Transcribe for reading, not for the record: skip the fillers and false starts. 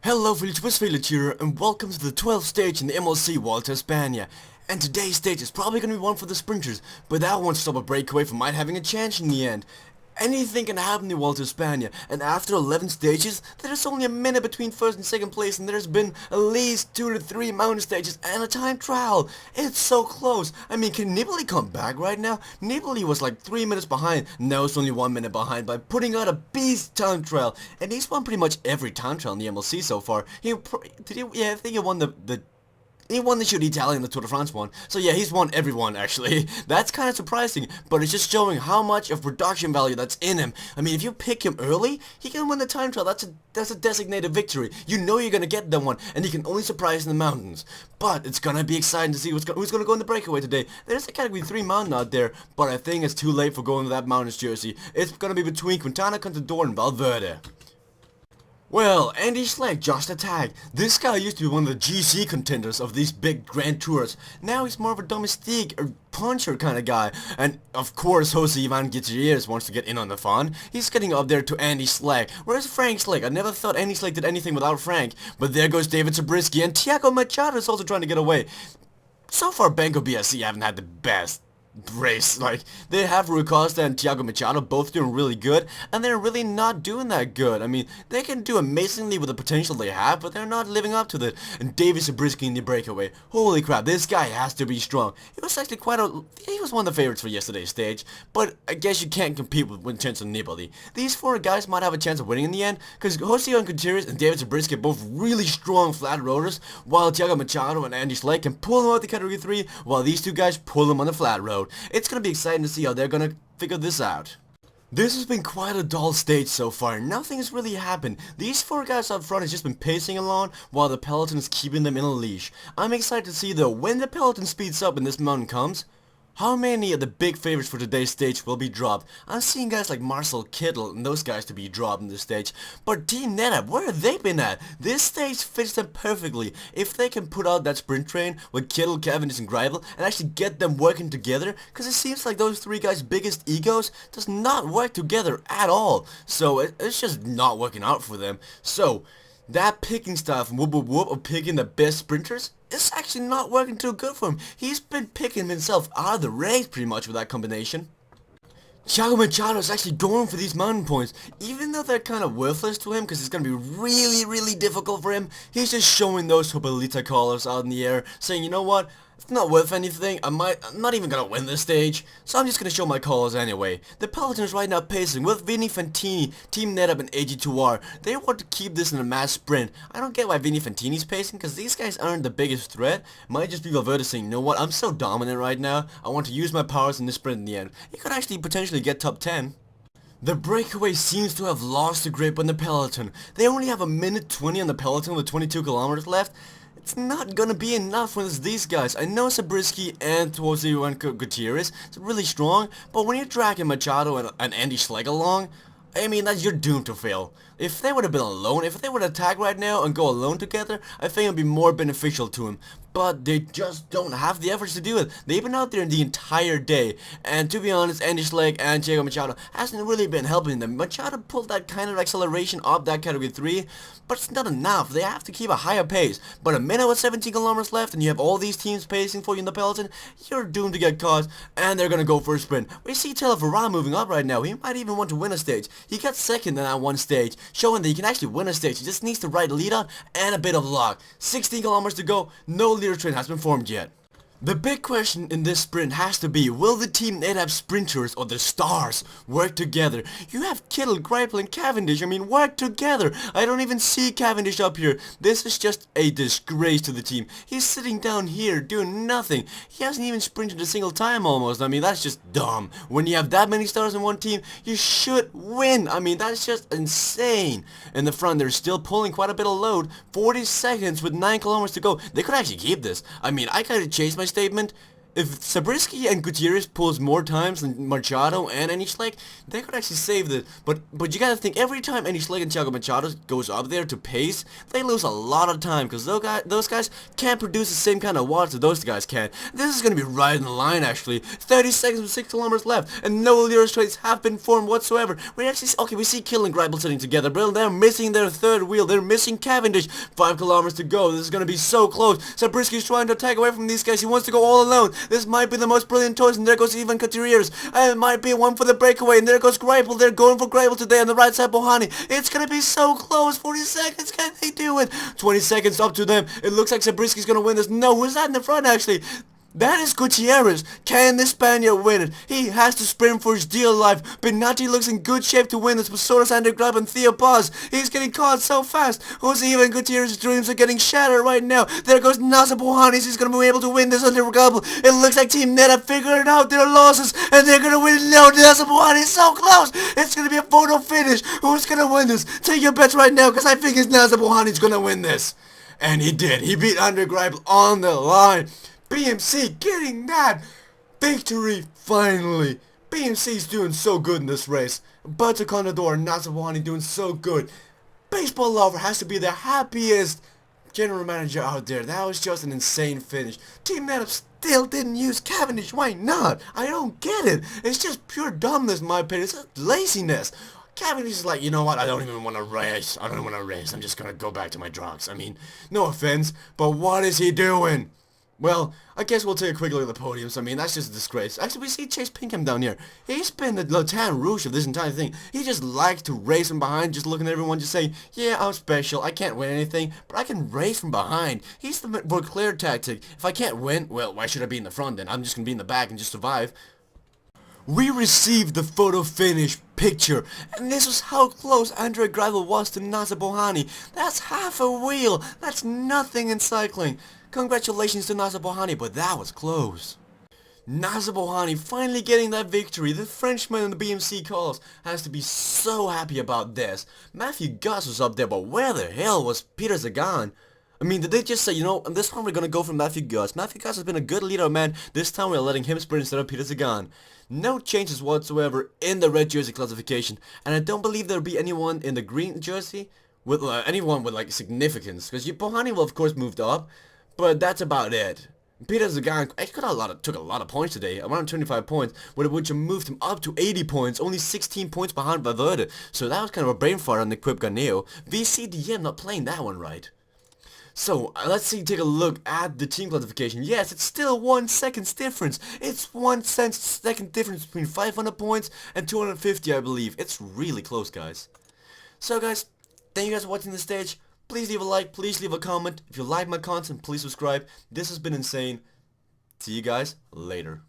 Hello Village here, and welcome to the 12th stage in the MLC Vuelta, España. And today's stage is probably going to be one for the sprinters, but that won't stop a breakaway from might having a chance in the end. Anything can happen in Vuelta, España, and after 11 stages, there's only a minute between first and second place, and there's been at least 2 to 3 mountain stages and a time trial. It's so close. I mean, can Nibali come back right now? Nibali was like 3 minutes behind, now it's only 1 minute behind by putting out a beast time trial, and he's won pretty much every time trial in the MLC so far. Yeah, I think he won he won the Shoot Italian, the Tour de France one. So yeah, he's won every one actually. That's kind of surprising, but it's just showing how much of production value that's in him. I mean, if you pick him early, he can win the time trial. That's a designated victory. You know you're gonna get that one, and he can only surprise in the mountains. But it's gonna be exciting to see who's gonna go in the breakaway today. There's a category 3 mountain out there, but I think it's too late for going to that mountains jersey. It's gonna be between Quintana, Contador, and Valverde. Well, Andy Schleck just attacked. This guy used to be one of the GC contenders of these big grand tours. Now he's more of a domestique or puncher kind of guy. And of course Jose Ivan Gutierrez wants to get in on the fun. He's getting up there to Andy Schleck. Where's Frank Schleck? I never thought Andy Schleck did anything without Frank. But there goes David Zabriskie, and Thiago Machado is also trying to get away. So far Banco BSC haven't had the best race. Like, they have Rui Costa and Thiago Machado both doing really good, and they're really not doing that good. I mean, they can do amazingly with the potential they have, but they're not living up to that. And David Zabriskie in the breakaway. Holy crap, this guy has to be strong. He was actually he was one of the favorites for yesterday's stage, but I guess you can't compete with chance of Nibali. These 4 guys might have a chance of winning in the end, because Jose Gutierrez and David Zabriskie are both really strong flat roaders, while Thiago Machado and Andy Schleck can pull them out the category 3, while these 2 guys pull them on the flat road. It's gonna be exciting to see how they're gonna figure this out. This has been quite a dull stage so far. Nothing has really happened. These 4 guys up front has just been pacing along while the Peloton is keeping them in a leash. I'm excited to see though, when the Peloton speeds up and this mountain comes, how many of the big favorites for today's stage will be dropped? I'm seeing guys like Marcel Kittel and those guys to be dropped in this stage. But Team NetApp, where have they been at? This stage fits them perfectly. If they can put out that sprint train with Kittel, Cavendish and Greipel and actually get them working together, because it seems like those 3 guys' biggest egos does not work together at all. So it's just not working out for them. So that picking style from Whoop Whoop Whoop of picking the best sprinters, it's actually not working too good for him. He's been picking himself out of the race pretty much with that combination. Thiago Machado is actually going for these mountain points, even though they're kind of worthless to him because it's going to be really difficult for him. He's just showing those Hopelita colors out in the air, saying, you know what, it's not worth anything, I'm not even going to win this stage, so I'm just going to show my colors anyway. The Peloton is right now pacing with Vini Fantini, Team NetApp and AG2R. They want to keep this in a mass sprint. I don't get why Vini Fantini's pacing, because these guys aren't the biggest threat. Might just be Valverde saying, you know what, I'm so dominant right now, I want to use my powers in this sprint in the end. He could actually potentially get top 10. The breakaway seems to have lost the grip on the Peloton. They only have a minute 20 on the Peloton with 22 kilometers left. It's not gonna be enough when it's these guys. I know Zabriskie and Jose Gutierrez is really strong, but when you're dragging Machado and Andy Schleck along, I mean, you're doomed to fail. If they would have been alone, if they would attack right now and go alone together, I think it would be more beneficial to him. But they just don't have the efforts to do it. They've been out there the entire day. And to be honest, Andy Schleck and Thiago Machado hasn't really been helping them. Machado pulled that kind of acceleration up that category 3, but it's not enough. They have to keep a higher pace. But a minute with 17 kilometers left and you have all these teams pacing for you in the Peloton, you're doomed to get caught, and they're gonna go for a sprint. We see Taylor Varane moving up right now. He might even want to win a stage. He got second in that one stage, showing that he can actually win a stage. He just needs the right lead out and a bit of luck. 16 kilometers to go, no leader train has been formed yet. The big question in this sprint has to be, will the Team NetApp sprinters or the stars work together? You have Kittel, Greipel and Cavendish, I mean, work together. I don't even see Cavendish up here. This is just a disgrace to the team. He's sitting down here doing nothing. He hasn't even sprinted a single time almost. I mean, that's just dumb. When you have that many stars in one team, you should win. I mean, that's just insane. In the front, they're still pulling quite a bit of load. 40 seconds with 9 kilometers to go. They could actually keep this. I mean, I gotta change my statement. if Zabriskie and Gutierrez pulls more times than Machado and any Schleck, they could actually save this. But you gotta think, every time any Schleck and Thiago Machado goes up there to pace, they lose a lot of time because those guys can't produce the same kind of watts that those guys can. This is gonna be right in the line actually. 30 seconds with 6 kilometers left, and no Lira straights have been formed whatsoever. We actually we see Kill and Greipel sitting together, but they're missing their third wheel. They're missing Cavendish. 5 kilometers to go. This is gonna be so close. Zabriskie's trying to attack away from these guys. He wants to go all alone. This might be the most brilliant choice, and there goes even Gutierrez. And it might be one for the breakaway, and there goes Greipel. They're going for Greipel today on the right side, Bohani. It's gonna be so close. 40 seconds. Can they do it? 20 seconds up to them. It looks like Zabriskie's gonna win this. No, who's that in the front actually? That is Gutierrez. Can the Spaniard win it? He has to sprint for his dear life. Benatti looks in good shape to win this, but so does André Grab and Theo Paz. He's getting caught so fast. Jose even Gutierrez's dreams are getting shattered right now. There goes Nasser Bohanis. He's going to be able to win this under Grab. It looks like Team Neta figured out their losses, and they're going to win. No, Nasser Bohanis is so close. It's going to be a photo finish. Who's going to win this? Take your bets right now, because I think it's Nasser Bohanis going to win this. And he did. He beat André Grab on the line. BMC getting that victory finally. BMC's doing so good in this race. Butter Condor and Nasser Bohani doing so good. Baseball Lover has to be the happiest general manager out there. That was just an insane finish. Team Neta still didn't use Cavendish. Why not? I don't get it. It's just pure dumbness in my opinion. It's just laziness. Cavendish is like, you know what, I don't even want to race. I don't want to race. I'm just going to go back to my drugs. I mean, no offense, but what is he doing? Well, I guess we'll take a quick look at the podiums. I mean, that's just a disgrace. Actually, we see Chase Pinkham down here. He's been the Latin Rouge of this entire thing. He just likes to race from behind, just looking at everyone, just saying, yeah, I'm special. I can't win anything, but I can race from behind. He's the Vauclair tactic. If I can't win, well, why should I be in the front then? I'm just going to be in the back and just survive. We received the photo finish picture, and this was how close André Greipel was to Nasser Bohani. That's half a wheel. That's nothing in cycling. Congratulations to Nasser Bohani, but that was close. Nasser Bohani finally getting that victory. The Frenchman in the BMC cause has to be so happy about this. Matthew Goss was up there, but where the hell was Peter Sagan? I mean, did they just say, you know, this time we're going to go for Matthew Goss. Matthew Goss has been a good leader, man. This time we're letting him sprint instead of Peter Sagan. No changes whatsoever in the red jersey classification. And I don't believe there'll be anyone in the green jersey with anyone with, like, significance. Because Bohani will, of course, moved up. But that's about it. Peter Sagan took a lot of points today, around 25 points, which moved him up to 80 points, only 16 points behind Valverde. So that was kind of a brain fart on the Quip Ganeo. VCDM not playing that one right. So, let's take a look at the team classification. Yes, it's still 1 second's difference. It's 1 second difference between 500 points and 250, I believe. It's really close, guys. So, guys, thank you guys for watching the stage. Please leave a like, please leave a comment. If you like my content, please subscribe. This has been insane. See you guys later.